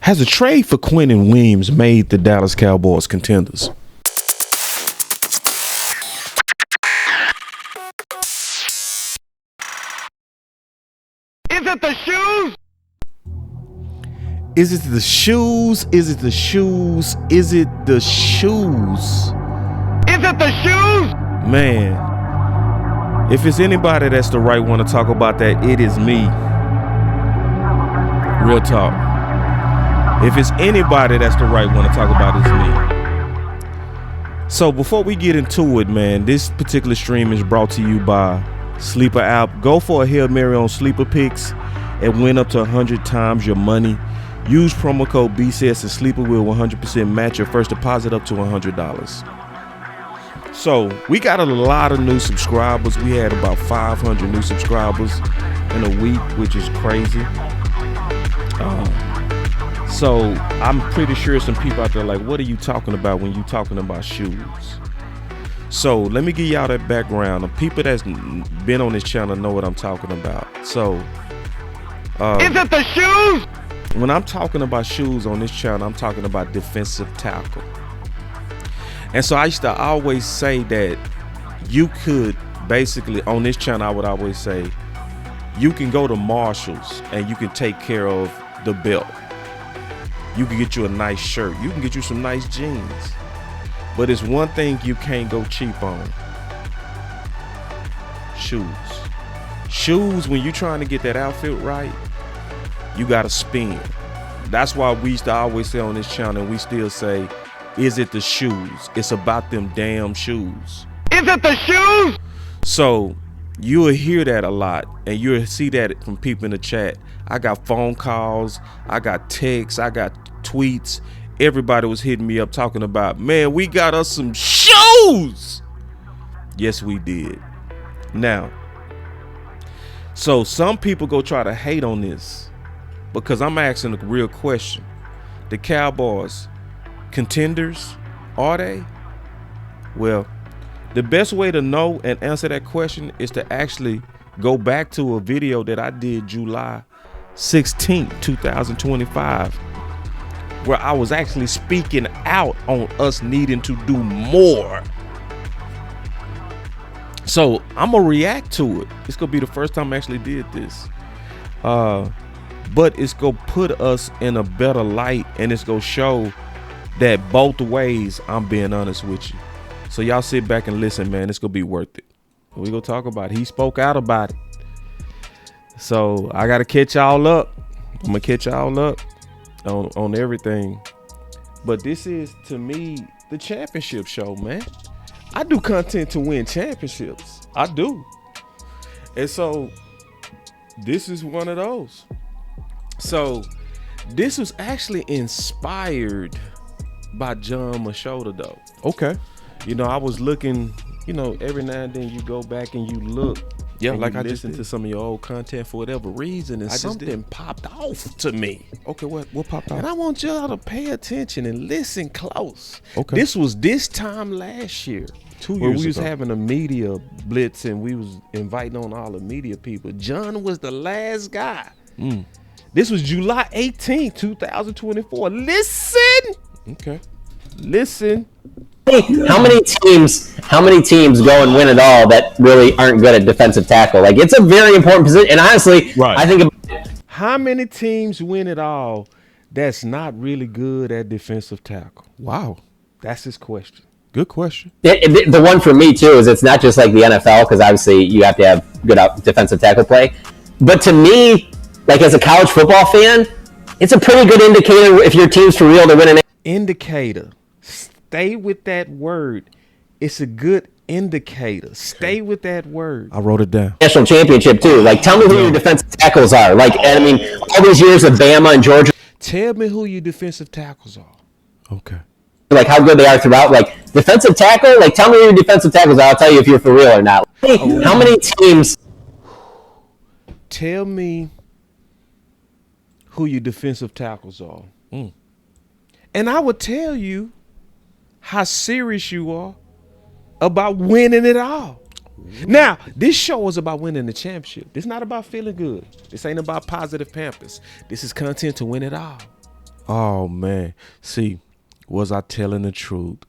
Has a trade for Quinnen Williams made the Dallas Cowboys contenders? Is it the shoes? Is it the shoes? Is it the shoes? Is it the shoes? Is it the shoes? Man, if it's anybody that's the right one to talk about that, it is me. Real talk. If it's anybody that's the right one to talk about, it's me. So before we get into it, man, this particular stream is brought to you by Sleeper app. Go for a Hail Mary on Sleeper Picks and win up to 100 times your money. Use promo code BCS and Sleeper will 100% match your first deposit up to $100. So we got a lot of new subscribers. We had about 500 new subscribers in a week, which is crazy. So I'm pretty sure some people out there like, what are you talking about when you talking about shoes? So let me give y'all that background. The people that's been on this channel know what I'm talking about. So Is it the shoes? when I'm talking about shoes on this channel, I'm talking about defensive tackle. And so I used to always say that you could basically, on this channel, I would always say, you can go to Marshall's and you can take care of the belt. You can get you a nice shirt. You can get you some nice jeans. But it's one thing you can't go cheap on. Shoes. Shoes, when you're trying to get that outfit right, you got to spend. That's why we used to always say on this channel, and we still say, is it the shoes? It's about them damn shoes. Is it the shoes? So you'll hear that a lot, and you'll see that from people in the chat. I got phone calls, I got texts, I got tweets. Everybody was hitting me up talking about, man, we got us some shoes. Yes, we did. Now, so some people go try to hate on this because I'm asking a real question. The Cowboys contenders, are they? Well, the best way to know and answer that question is to actually go back to a video that I did July 16th, 2025, where I was actually speaking out on us needing to do more. So I'm gonna react to it. It's gonna be the first time I actually did this. But it's gonna put us in a better light, and it's gonna show that both ways I'm being honest with you. So y'all sit back and listen, man. It's gonna be worth it. We gonna talk about it. He spoke out about it. So I gotta catch y'all up. I'm gonna catch y'all up on everything. But this is, to me, the championship show, man. I do content to win championships. I do. And so this is one of those. So this was actually inspired by John Machota, though. Okay. You know, I was looking, you know, every now and then you go back and you look. Yeah, and like you I just listen did. to some of your old content for whatever reason, and something popped off to me. Okay, what popped out? And I want y'all to pay attention and listen close. Okay. This was this time last year. 2 where years we was ago. having a media blitz and we was inviting on all the media people. John was the last guy. This was July 18th, 2024. Listen. Okay. Listen. How many teams go and win it all that really aren't good at defensive tackle? Like, it's a very important position. And honestly, Right. I think How many teams win it all that's not really good at defensive tackle? Wow. That's his question. Good question. the one for me too is it's not just like the NFL, because obviously you have to have good defensive tackle play. But to me, like as a college football fan, it's a pretty good indicator if your team's for real to win an Indicator. Stay with that word. It's a good indicator. Stay with that word. I wrote it down. national championship too. Like, tell me who your defensive tackles are. Like, and I mean, all these years of Bama and Georgia, Tell me who your defensive tackles are. Okay. like how good they are throughout. Like, defensive tackle, like tell me who your defensive tackles are. I'll tell you if you're for real or not. How many teams? Tell me who your defensive tackles are. And I would tell you how serious you are about winning it all. Now, this show is about winning the championship. This is not about feeling good. This ain't about positive pampers. This is content to win it all. Oh man. See, was I telling the truth?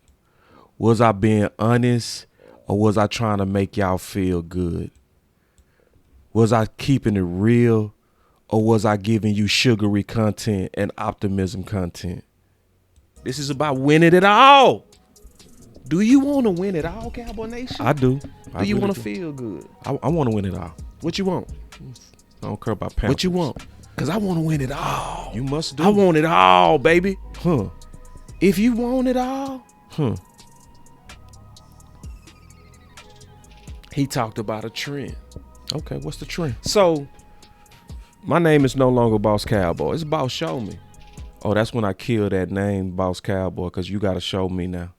Was I being honest, or was I trying to make y'all feel good? Was I keeping it real, or was I giving you sugary content and optimism content? This is about winning it all. Do you want to win it all, Cowboy Nation? I do. Do you want to feel good? I want to win it all. What you want? I don't care about Pampers. What you want? Because I want to win it all. You must do. I want it all, baby. Huh. If you want it all. He talked about a trend. Okay, what's the trend? So, my name is no longer Boss Cowboy. It's Boss Show Me. Oh, that's when I killed that name, Boss Cowboy, because you got to show me now.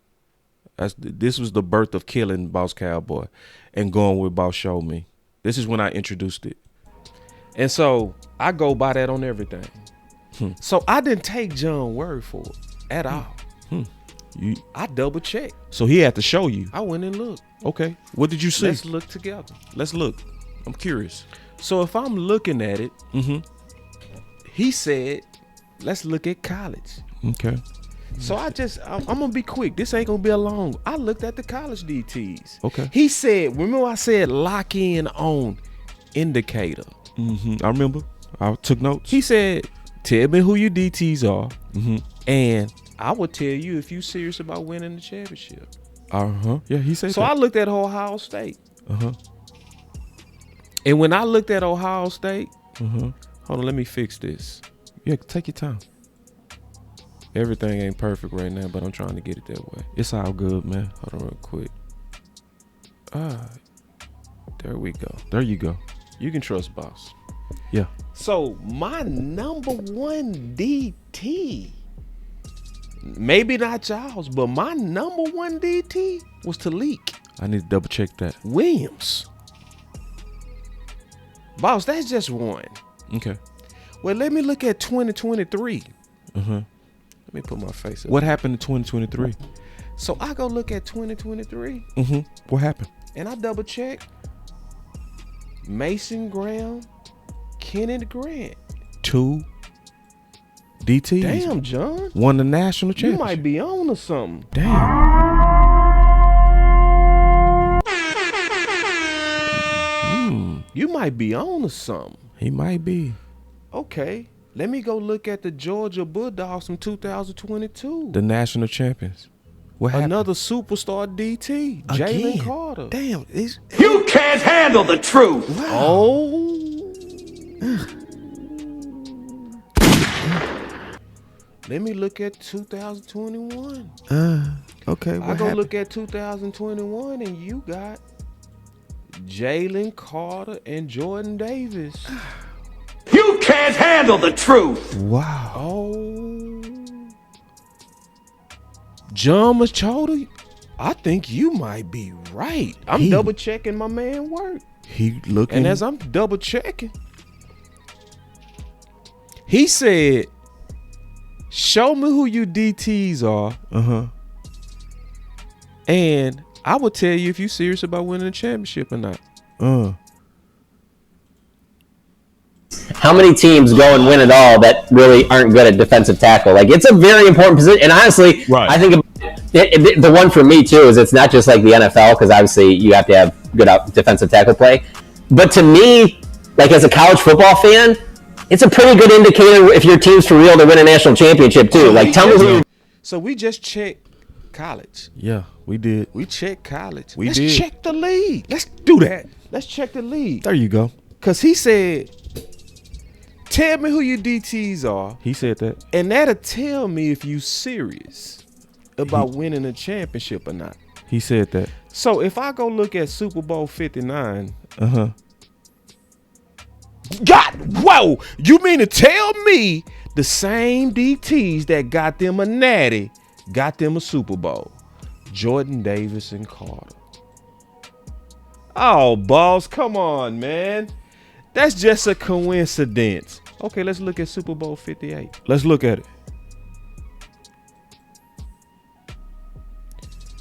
This was the birth of killing Boss Cowboy and going with Boss Show Me. This is when I introduced it. And so, I go by that on everything. So, I didn't take John's word for it at all. I double checked. So he had to show you. I went and looked. Okay. What did you see? Let's look together. Let's look. I'm curious. So if I'm looking at it, he said, let's look at college. Okay. So I'm going to be quick. This ain't going to be a long. I looked at the college DTs. Okay. He said, remember I said lock in on indicator. I remember. I took notes. He said, tell me who your DTs are. And I will tell you if you serious about winning the championship. Yeah, he said So that. I looked at Ohio State. And when I looked at Ohio State, hold on, let me fix this. Yeah, take your time. Everything ain't perfect right now, but I'm trying to get it that way. It's all good, man. Hold on real quick. There we go. There you go. You can trust Boss. Yeah. So my number one DT, maybe not y'all's, but my number one DT was Talik I need to double check that. Williams. Boss, that's just one. Okay. Well, let me look at 2023. Let me put my face up. What happened in 2023? So I go look at 2023 What happened? and I double check Mason Graham, Kenneth Grant. 2 DTs. Damn, John. Won the national You championship. might be on to something. Damn. You might be on to something. He might be. Okay. Let me go look at the Georgia Bulldogs from 2022. The national champions. What happened? Another superstar DT, Jalen Again? Carter. Damn. You can't handle the truth. Oh. Let me look at 2021. Okay. What I go happened? look at 2021 and you got Jalen Carter and Jordan Davis. You can't handle the truth. Wow. Oh. John Machota, I think you might be right. I'm double checking my man work. He looking. And as I'm double checking, he said, show me who you DTs are. And I will tell you if you're serious about winning the championship or not. How many teams go and win it all that really aren't good at defensive tackle? Like, it's a very important position. And honestly, Right. I think the one for me, too, is it's not just like the NFL, because obviously you have to have good defensive tackle play. But to me, like as a college football fan, it's a pretty good indicator if your team's for real to win a national championship, too. Like, tell me who. So we just checked college. Yeah, we did. We checked college. We Let's did. check the league. Let's do that. Let's check the league. There you go. Because he said, tell me who your DTs are. He said that. And that'll tell me if you serious about winning a championship or not. He said that. So if I go look at Super Bowl 59. Whoa! You mean to tell me the same DTs that got them a natty got them a Super Bowl? Jordan Davis and Carter. Oh, boss, come on, man. That's just a coincidence. Okay, let's look at Super Bowl 58. Let's look at it.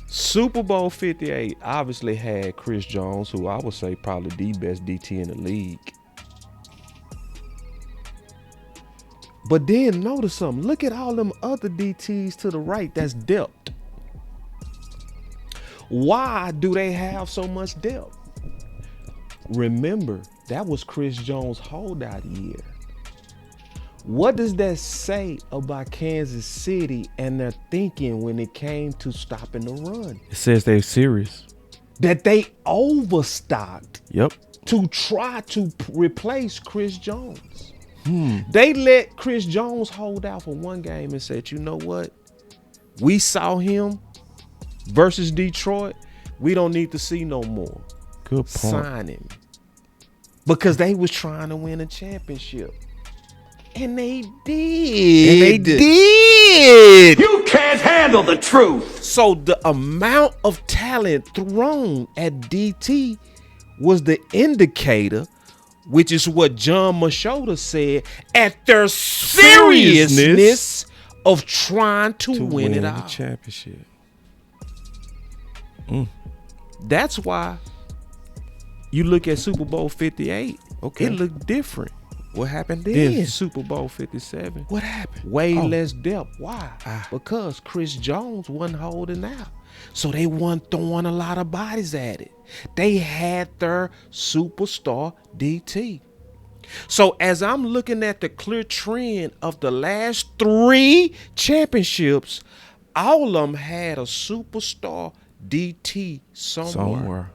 Super Bowl 58 obviously had Chris Jones, who I would say probably the best DT in the league. But then notice something. Look at all them other DTs to the right that's depth. Why do they have so much depth? Remember, that was Chris Jones' holdout year. What does that say about Kansas City and their thinking when it came to stopping the run? It says they're serious. That they overstocked Yep. to try to replace Chris Jones. They let Chris Jones hold out for one game and said, you know what? We saw him versus Detroit. We don't need to see no more. Good point. Sign him. Because they was trying to win a championship. And they did. You can't handle the truth. So the amount of talent thrown at DT was the indicator, which is what John Machota said, at their seriousness of trying to win it the all. championship. That's why you look at Super Bowl 58. Okay. It looked different. What happened Then then? Super Bowl 57. What happened? Way Oh. less depth. Why? Because Chris Jones wasn't holding out. So they weren't throwing a lot of bodies at it. They had their superstar DT. So as I'm looking at the clear trend of the last 3 championships, all of them had a superstar DT somewhere.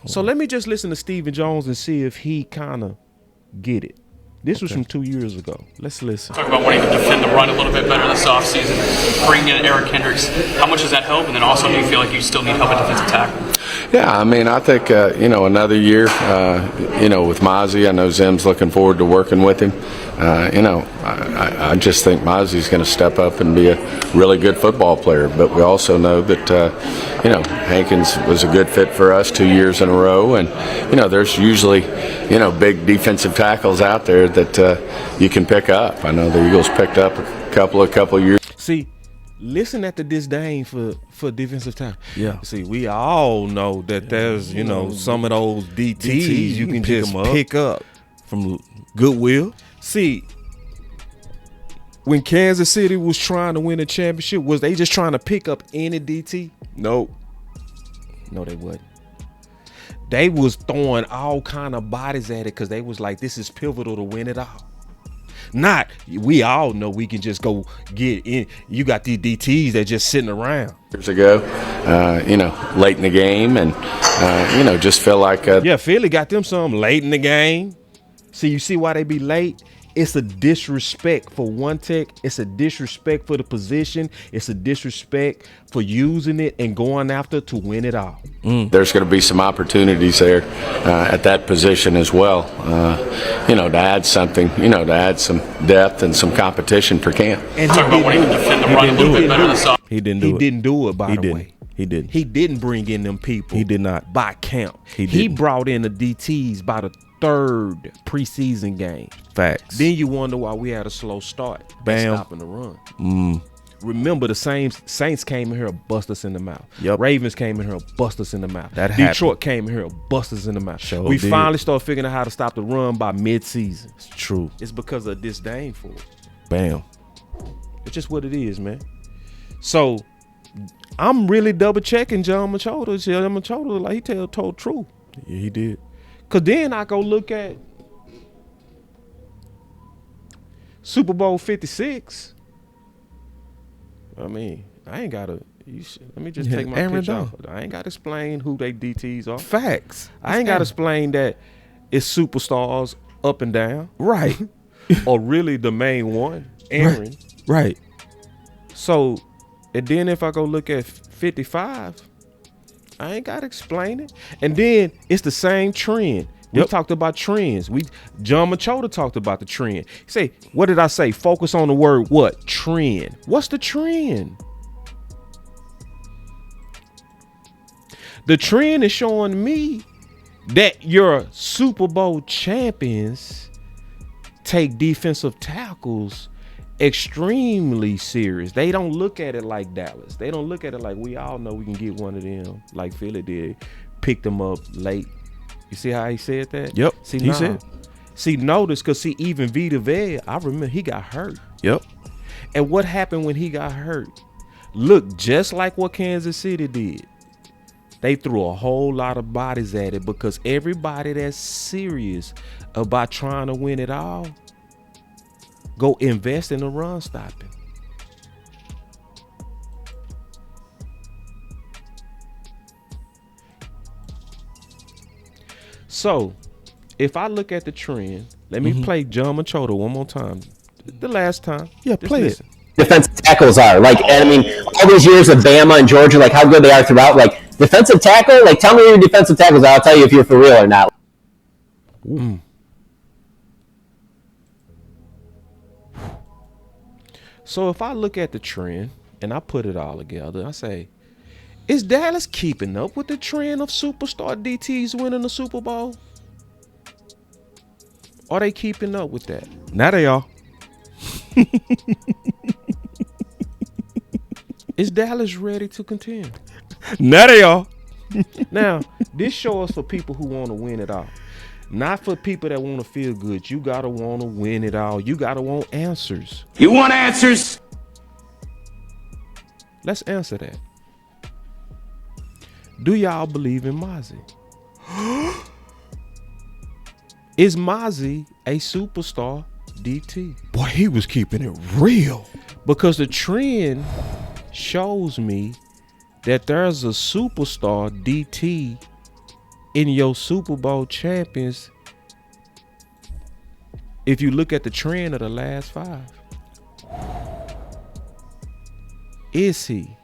So let me just listen to Stephen Jones and see if he kind of get it. This was from 2 years ago. Let's listen. Talk about wanting to defend the run a little bit better this offseason, bring in Eric Hendricks. How much does that help? And then also, do you feel like you still need help at defensive tackle? Yeah, I mean, I think, another year, with Mozzie, I know Zim's looking forward to working with him. I just think Mozzie's going to step up and be a really good football player. But we also know that, Hankins was a good fit for us 2 years in a row. And, there's usually, big defensive tackles out there that you can pick up. I know the Eagles picked up a couple years. See, listen at the disdain for defensive tackle. Yeah. See, we all know that there's, some of those DTs you can just pick up from Goodwill. See, when Kansas City was trying to win a championship, was they just trying to pick up any DT? Nope. No, they wasn't. They was throwing all kind of bodies at it because they was like, this is pivotal to win it all. Not, we all know we can just go get in. You got these DTs that just sitting around. Years ago, late in the game, and just feel like Yeah, Philly got them some late in the game. See, you see why they be late? It's a disrespect for one tech. It's a disrespect for the position. It's a disrespect for using it and going after to win it all. there's going to be some opportunities there at that position as well. To add something, to add some depth and some competition for camp. And Talk about wanting to defend the run a little bit better this offseason. He didn't do he it. didn't do it, by He the didn't. way. He didn't. He didn't bring in them people. He did not. By camp. He He didn't. brought in the DTs by the 3rd preseason game. Facts. Then you wonder why we had a slow start. Bam. Stopping the run. Remember, the Saints came in here and bust us in the mouth. Yep. Ravens came in here and bust us in the mouth. That Detroit came in here and bust us in the mouth. Sure we did. finally started figuring out how to stop the run by mid-season. It's true. It's because of disdain for it. Bam. It's just what it is, man. So I'm really double checking John Machota. John Machota, like he told truth. Yeah, he did. Cause then I go look at Super Bowl 56. I mean, I ain't gotta. Let me just take my Aaron picture off. Donald. I ain't gotta explain who they DTs are. Facts. I ain't gotta explain that it's superstars up and down, Right. or really the main one, Aaron. Right. So, and then if I go look at 55, I ain't gotta explain it. And then it's the same trend. We Yep. talked about trends. John Machota talked about the trend. He say, what did I say? Focus on the word what? Trend. What's the trend? The trend is showing me that your Super Bowl champions take defensive tackles extremely serious. They don't look at it like Dallas. They don't look at it like we all know we can get one of them, like Philly did, pick them up late. You see how he said that? Yep, See, he said. See, notice, because see, even Vita Vea, I remember he got hurt. Yep. And what happened when he got hurt? Look, just like what Kansas City did. They threw a whole lot of bodies at it because everybody that's serious about trying to win it all, go invest in the run stopping. So, if I look at the trend, let me play John Machota one more time. The last time. Yeah, Just play listen. Defensive tackles are like, and I mean, all these years of Bama and Georgia, like how good they are throughout. Like defensive tackle, like tell me who your defensive tackles are. I'll tell you if you're for real or not. So if I look at the trend and I put it all together, I say, is Dallas keeping up with the trend of superstar DTs winning the Super Bowl? Are they keeping up with that? Now they are. Is Dallas ready to contend? Now they are. Now, this show is for people who want to win it all. Not for people that want to feel good. You got to want to win it all. You got to want answers. You want answers? Let's answer that. Do y'all believe in Mozzie? Is Mozzie a superstar DT? Boy, he was keeping it real. Because the trend shows me that there's a superstar DT in your Super Bowl champions. If you look at the trend of the last 5, is he?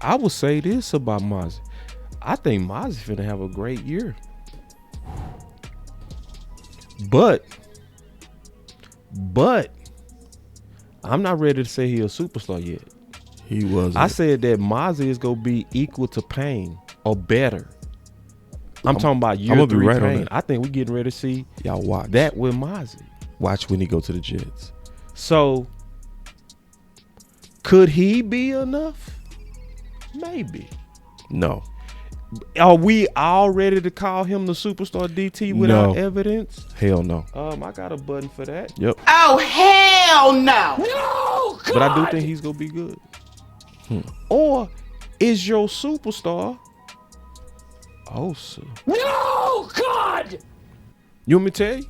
I would say this about Mozzie. I think Mozzie's finna have a great year. But I'm not ready to say he's a superstar yet. He was. I said that Mozzie is gonna be equal to Payne or better. I'm talking about year gonna be 3 right on Payne. that. I think we're getting ready to see Y'all watch. that with Mozzie. Watch when he go to the Jets. So could he be enough? Maybe. No. Are we all ready to call him the superstar DT without No. evidence? Hell no. I got a button for that. Yep. Oh, hell no! No, God! But I do think he's gonna be good. Or is your superstar Osa? No, God! You want me to tell you?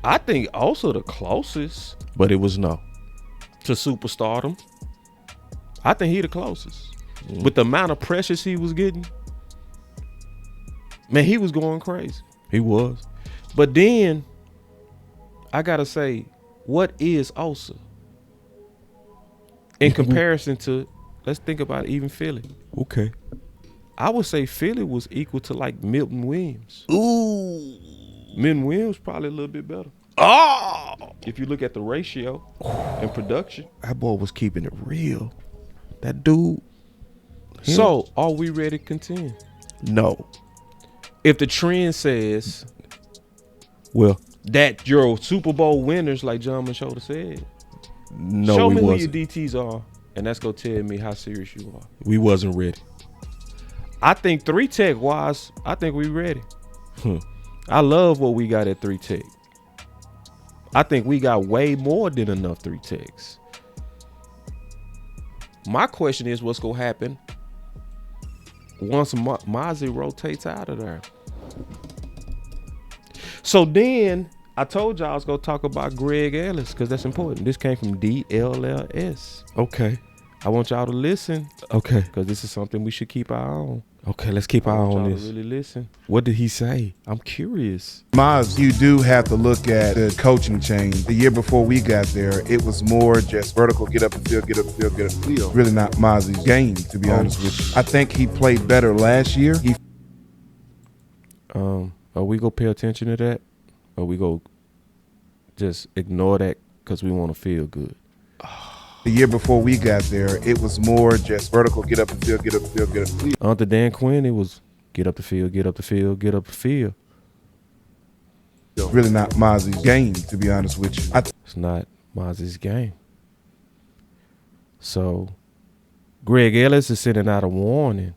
I think Osa the closest But it was no. to superstardom. I think he the closest. With the amount of pressures he was getting, man, he was going crazy. He was. But then I gotta say, what is Osa in comparison to? Let's think about it, even Philly. Okay. I would say Philly was equal to like Milton Williams. Ooh. Milton Williams probably a little bit better. Oh. If you look at the ratio and production. That boy was keeping it real. That dude. So are we ready to contend? No. If the trend says Well, that your Super Bowl winners, like John Machota said, no, show we me wasn't. who your DTs are, and that's gonna tell me how serious you are. We wasn't ready. I think 3 Tech wise, I think we ready. I love what we got at 3 Tech. I think we got way more than enough 3 Techs. My question is, what's gonna happen once Mozzie rotates out of there? So then I told y'all I was gonna talk about Greg Ellis because that's important. This came from DLLS. Okay. I want y'all to listen Okay. because this is something we should keep our eye on. Okay, let's keep our I eye want on y'all this. to really listen. What did he say? I'm curious. Maz, you do have to look at the coaching change. The year before we got there, it was more just vertical, get up the field, get up the field, get up the field. Really not Maz's game, to be honest with you. I think he played better last year. Are we gonna pay attention to that, or we go just ignore that because we want to feel good? The year before we got there, it was more just vertical, get up the field, get up the field, get up the field. Under Dan Quinn, it was get up the field, get up the field, get up the field. Really not Maz's game, to be honest with you. It's not Mozzie's game. So Greg Ellis is sending out a warning.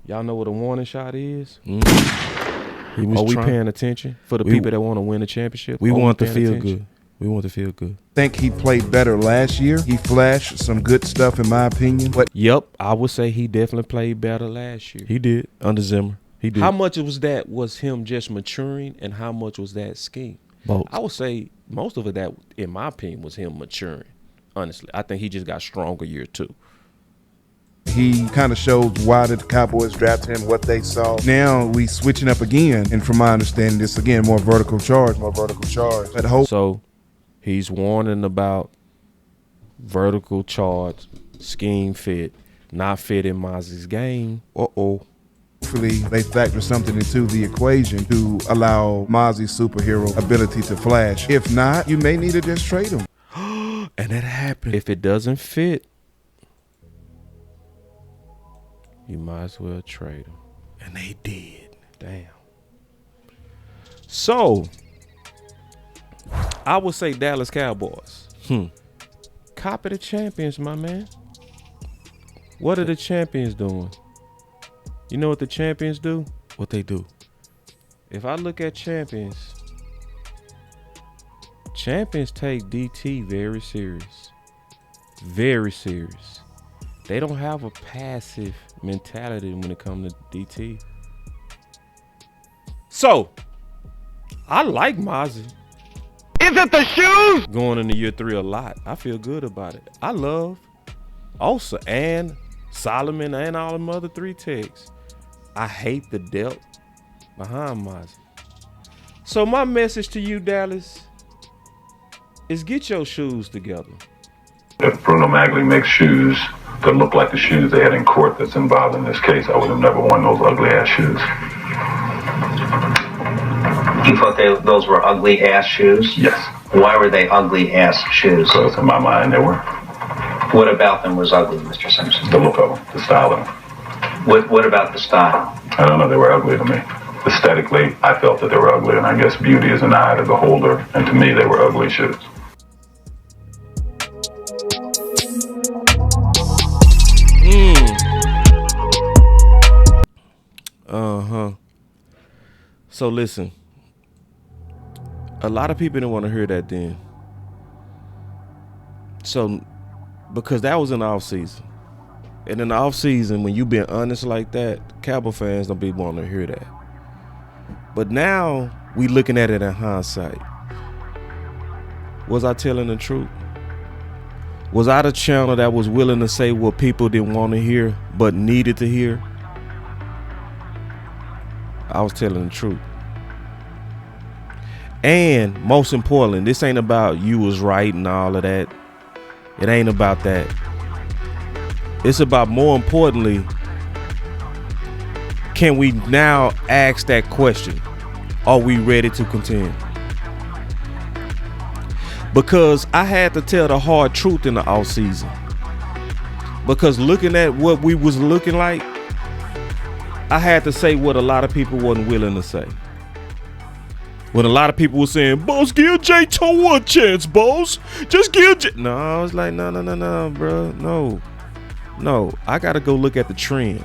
Y'all know what a warning shot is? He was Are we trying- paying attention for the We- people that want to win a championship? We Are want to paying feel attention? good. We want to feel good. Think he played better last year. He flashed some good stuff, in my opinion. But Yep, I would say he definitely played better last year. He did under Zimmer. He did. How much was him just maturing, and how much was that scheme? Both. I would say most of it, that, in my opinion, was him maturing. Honestly, I think he just got stronger year 2. he kind of shows why did the Cowboys draft him, what they saw. Now we switching up again. And from my understanding, this again, more vertical charge. But hope So he's warning about vertical charge, scheme fit, not fit in Mozzie's game. hopefully they factor something into the equation to allow Mozzie's superhero ability to flash. If not, you may need to just trade him. And that happened. If it doesn't fit, you might as well trade him. And they did. Damn. So, I would say Dallas Cowboys. Copy the champions, my man. What are the champions doing? You know what the champions do? What they do? If I look at champions, champions take DT very serious. Very serious. They don't have a passive mentality when it comes to DT. So, I like Mozzie. Is it the shoes? Going into year 3 a lot. I feel good about it. I love Osa and Solomon and all them other 3 techs. I hate the depth behind Mozzie. So my message to you, Dallas, is get your shoes together. If Bruno Magli makes shoes that look like the shoes they had in court that's involved in this case, I would have never worn those ugly ass shoes. You thought those were ugly ass shoes? Yes. Why were they ugly ass shoes? Because in my mind they were. What about them was ugly, Mr. Simpson? The look of them, the style of them. What about the style? I don't know, they were ugly to me. Aesthetically, I felt that they were ugly, and I guess beauty is an eye to the beholder, and to me they were ugly shoes. So listen, a lot of people didn't want to hear that then. So, because that was in the off season. And in the off season, when you been honest like that, Cowboy fans don't be wanting to hear that. But now we looking at it in hindsight. Was I telling the truth? Was I the channel that was willing to say what people didn't want to hear but needed to hear? I was telling the truth. And most importantly, this ain't about you was right and all of that. It ain't about that. It's about, more importantly, can we now ask that question? Are we ready to contend? Because I had to tell the hard truth in the offseason. Because looking at what we was looking like, I had to say what a lot of people wasn't willing to say. When a lot of people were saying, "Boss, give J Toe a chance, boss. Just give J." No, I was like, no, bro. No. I got to go look at the trend.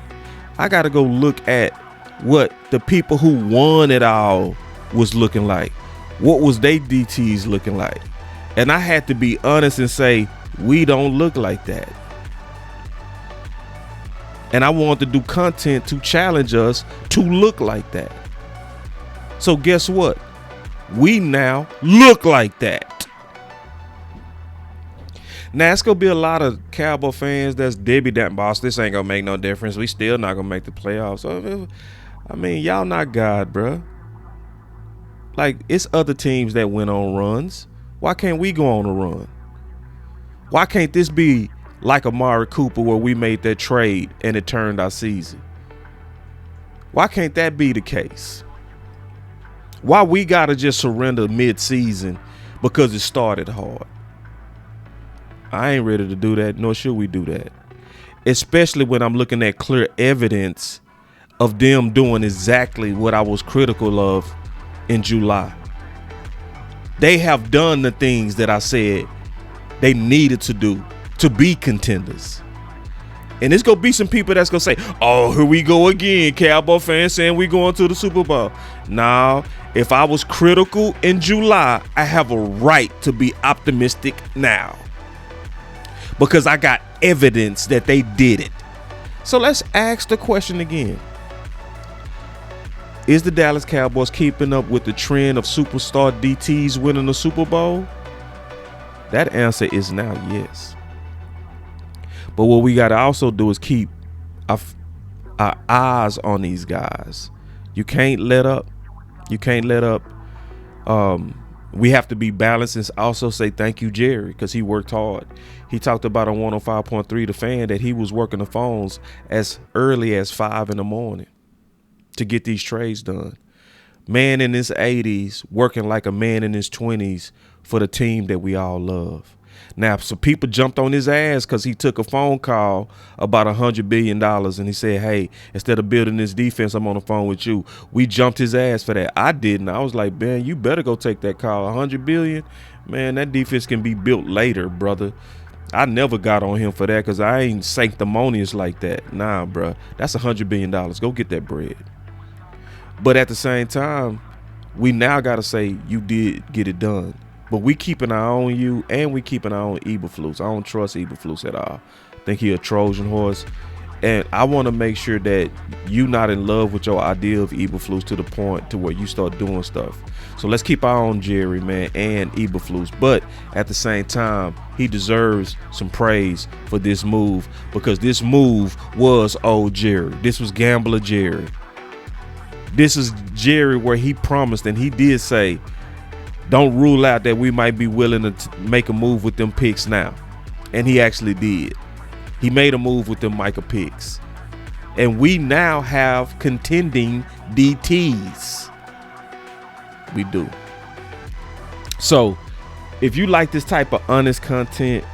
I got to go look at what the people who won it all was looking like. What was they DTs looking like? And I had to be honest and say, we don't look like that. And I wanted to do content to challenge us to look like that. So guess what? We now look like that. Now it's gonna be a lot of Cowboy fans that's Debbie that boss. This ain't gonna make no difference. We still not gonna make the playoffs. So, I mean, y'all not God, bruh. Like, it's other teams that went on runs. Why can't we go on a run? Why can't this be like Amari Cooper where we made that trade and it turned our season? Why can't that be the case? Why we gotta just surrender mid-season because it started hard? I ain't ready to do that, nor should we do that. Especially when I'm looking at clear evidence of them doing exactly what I was critical of in July. They have done the things that I said they needed to do to be contenders. And there's gonna be some people that's gonna say, "Oh, here we go again, Cowboy fans saying we going to the Super Bowl." Now, if I was critical in July, I have a right to be optimistic now because I got evidence that they did it. So let's ask the question again. Is the Dallas Cowboys keeping up with the trend of superstar DTs winning the Super Bowl? That answer is now yes. But what we got to also do is keep our eyes on these guys. You can't let up. You can't let up. We have to be balanced and also say thank you, Jerry, because he worked hard. He talked about on 105.3 The Fan that he was working the phones as early as 5 in the morning to get these trades done. Man in his 80s working like a man in his 20s for the team that we all love. Now, some people jumped on his ass because he took a phone call about $100 billion and he said, hey, instead of building this defense, I'm on the phone with you. We jumped his ass for that. I didn't. I was like, man, you better go take that call. $100 billion? Man, that defense can be built later, brother. I never got on him for that because I ain't sanctimonious like that. Nah, bro. That's $100 billion. Go get that bread. But at the same time, we now got to say you did get it done. But we keep an eye on you, and we keep an eye on Eberflus. I don't trust Eberflus at all. I think he a Trojan horse. And I want to make sure that you not in love with your idea of Eberflus to the point to where you start doing stuff. So let's keep our eye on Jerry, man, and Eberflus. But at the same time, he deserves some praise for this move because this move was old Jerry. This was Gambler Jerry. This is Jerry where he promised, and he did say, don't rule out that we might be willing to make a move with them picks now. And he actually did. He made a move with them Micah picks. And we now have contending DTs. We do. So, if you like this type of honest content,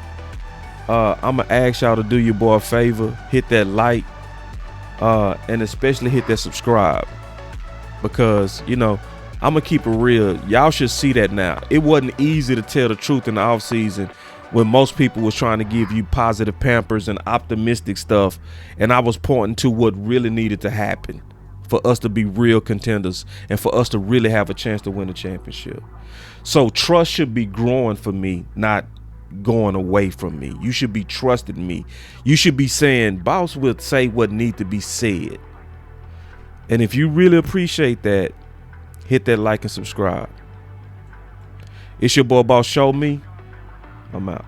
I'm going to ask y'all to do your boy a favor. Hit that like. And especially hit that subscribe. Because, you know, I'm going to keep it real. Y'all should see that now. It wasn't easy to tell the truth in the offseason when most people was trying to give you positive pampers and optimistic stuff. And I was pointing to what really needed to happen for us to be real contenders and for us to really have a chance to win a championship. So trust should be growing for me, not going away from me. You should be trusting me. You should be saying, Boss will say what need to be said. And if you really appreciate that, hit that like and subscribe. It's your boy Boss Show Me. I'm out.